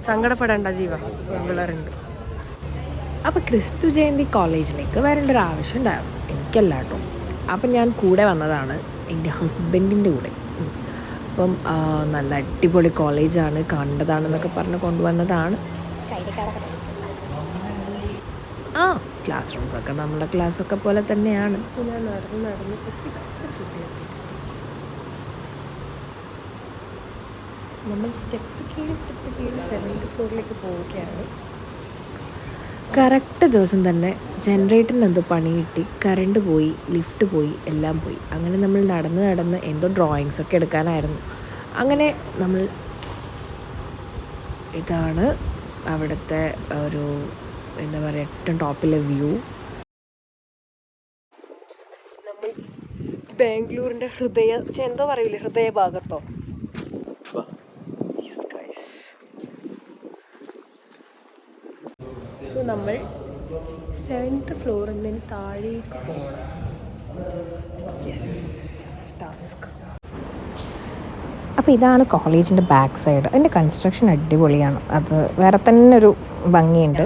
സങ്കടപ്പെടേണ്ട ജീവ പിള്ളേരുണ്ട്. അപ്പോൾ ക്രിസ്തു ജയന്തി കോളേജിലേക്ക് വരേണ്ട ഒരു ആവശ്യം ഉണ്ടായിരുന്നു എനിക്കല്ല കേട്ടോ. അപ്പം ഞാൻ കൂടെ വന്നതാണ് എൻ്റെ ഹസ്ബൻഡിൻ്റെ കൂടെ. അപ്പം നല്ല അടിപൊളി കോളേജാണ്, കണ്ടതാണെന്നൊക്കെ പറഞ്ഞ് കൊണ്ടുവന്നതാണ്. ക്ലാസ് റൂംസൊക്കെ നമ്മുടെ ക്ലാസ്സൊക്കെ പോലെ തന്നെയാണ്. ഞാൻ നടന്ന് ഇപ്പോൾ 6th ഫ്ലോറിലെത്തി. നമ്മൾ സ്റ്റെപ്പ് കയറി 7th ഫ്ലോറിലേക്ക് പോവുകയാണ്. കറക്റ്റ് ദിവസം തന്നെ ജനറേറ്ററിന് എന്തോ പണി കിട്ടി, കറണ്ട് പോയി, ലിഫ്റ്റ് പോയി, എല്ലാം പോയി. അങ്ങനെ നമ്മൾ നടന്ന് എന്തോ ഡ്രോയിങ്സൊക്കെ എടുക്കാനായിരുന്നു. അങ്ങനെ നമ്മൾ ഇതാണ് അവിടുത്തെ ഒരു എന്താ പറയുക ഏറ്റവും ടോപ്പിലെ വ്യൂ. നമ്മൾ ബാംഗ്ലൂരിൻ്റെ എന്തോ പറയില്ലേ, ഹൃദയഭാഗത്തോ. സോ നമ്മൾ 7th ഫ്ലോറിൽ നിന്ന് താഴേക്ക് പോകണം. ടാസ്ക്. അപ്പോൾ ഇതാണ് കോളേജിൻ്റെ ബാക്ക് സൈഡ്. അതിൻ്റെ കൺസ്ട്രക്ഷൻ അടിപൊളിയാണ്, അത് വേറെ തന്നെ ഒരു ഭംഗിയുണ്ട്.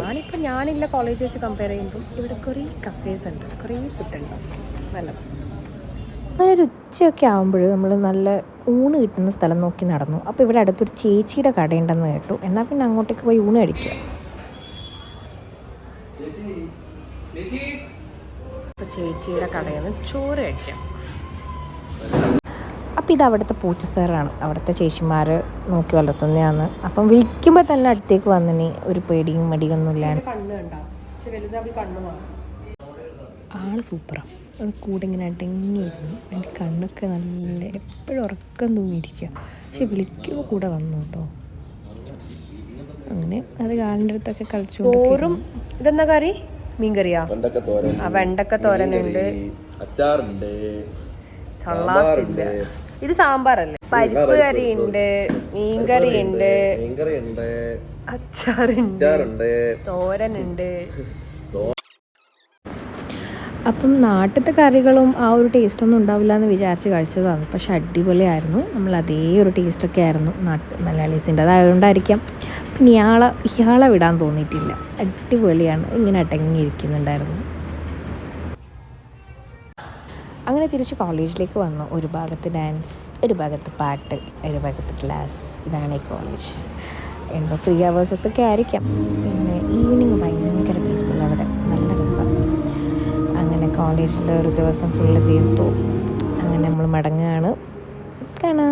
ഞാനില്ല കോളേജ് വെച്ച് കമ്പയർ ചെയ്യുമ്പോൾ ഇവിടെ കുറേ കഫേസ് ഉണ്ട്, കുറേ ഫുഡുണ്ട്, നല്ലത്. അങ്ങനെ ഒരു ഉച്ചയൊക്കെ ആകുമ്പോൾ നമ്മൾ നല്ല ഊണ് കിട്ടുന്ന സ്ഥലം നോക്കി നടന്നു. അപ്പോൾ ഇവിടെ അടുത്തൊരു ചേച്ചിയുടെ കടയുണ്ടെന്ന് കേട്ടു. എന്നാൽ പിന്നെ അങ്ങോട്ടേക്ക് പോയി ഊണ് കഴിക്കുക. ചേച്ചിയുടെ കടയിൽ നിന്ന് ചോറ് കഴിക്കാം. അപ്പോൾ ഇത് അവിടുത്തെ പൂച്ചസാറാണ്, അവിടുത്തെ ചേച്ചിമാർ നോക്കി വളർത്തുന്നതാണ്. അപ്പം വിളിക്കുമ്പോൾ തന്നെ അടുത്തേക്ക് വന്നിനി ഒരു പേടിയും മടിയൊന്നും ഇല്ലാണ്ട്. ആള് സൂപ്പറാണ്. അത് കൂടെ ഇങ്ങനെ അടങ്ങിയിരുന്നു. എൻ്റെ കണ്ണൊക്കെ നല്ല എപ്പോഴും ഉറക്കം തൂങ്ങിയിരിക്കുക. പക്ഷെ വിളിക്കുമ്പോൾ കൂടെ വന്നു കേട്ടോ. അങ്ങനെ അത് കാലിൻ്റെ അടുത്തൊക്കെ കളിച്ചോറും. ഇതെന്താ കറി? മീൻ കറിയാ? വെണ്ടക്ക തോരനുണ്ട്, അച്ചാറുണ്ട്, ചള്ളാസില്ല. ഇത് സാമ്പാറല്ലേ? പരിപ്പ് കറി ഉണ്ട്, മീൻകറി ഉണ്ട്, അച്ചാറുണ്ട്, തോരനുണ്ട്. അപ്പം നാട്ടിലത്തെ കറികളും ആ ഒരു ടേസ്റ്റൊന്നും ഉണ്ടാവില്ല എന്ന് വിചാരിച്ച് കഴിച്ചതാണ്. പക്ഷെ അടിപൊളിയായിരുന്നു. നമ്മൾ അതേ ഒരു ടേസ്റ്റൊക്കെ ആയിരുന്നു മലയാളീസിൻ്റെ. അതായതുകൊണ്ടായിരിക്കാം പിന്നെ ഇയാളെ വിടാൻ തോന്നിയിട്ടില്ല. അടിപൊളിയാണ്, ഇങ്ങനെ അടങ്ങിയിരിക്കുന്നുണ്ടായിരുന്നു. അങ്ങനെ തിരിച്ച് കോളേജിലേക്ക് വന്നു. ഒരു ഭാഗത്ത് ഡാൻസ്, ഒരു ഭാഗത്ത് പാട്ട്, ഒരു ഭാഗത്ത് ക്ലാസ്. ഇതാണ് ഈ കോളേജ്. എന്തോ ഫ്രീ അവേഴ്സൊക്കെ ആയിരിക്കാം. പിന്നെ ഈവനിങ് ഭയങ്കര പീസ്ഫുൾ, അവിടെ നല്ല രസമാണ്. അങ്ങനെ കോളേജിൽ ഒരു ദിവസം ഫുള്ള് തീർത്തു. അങ്ങനെ നമ്മൾ മടങ്ങുകയാണ്. കാണാം.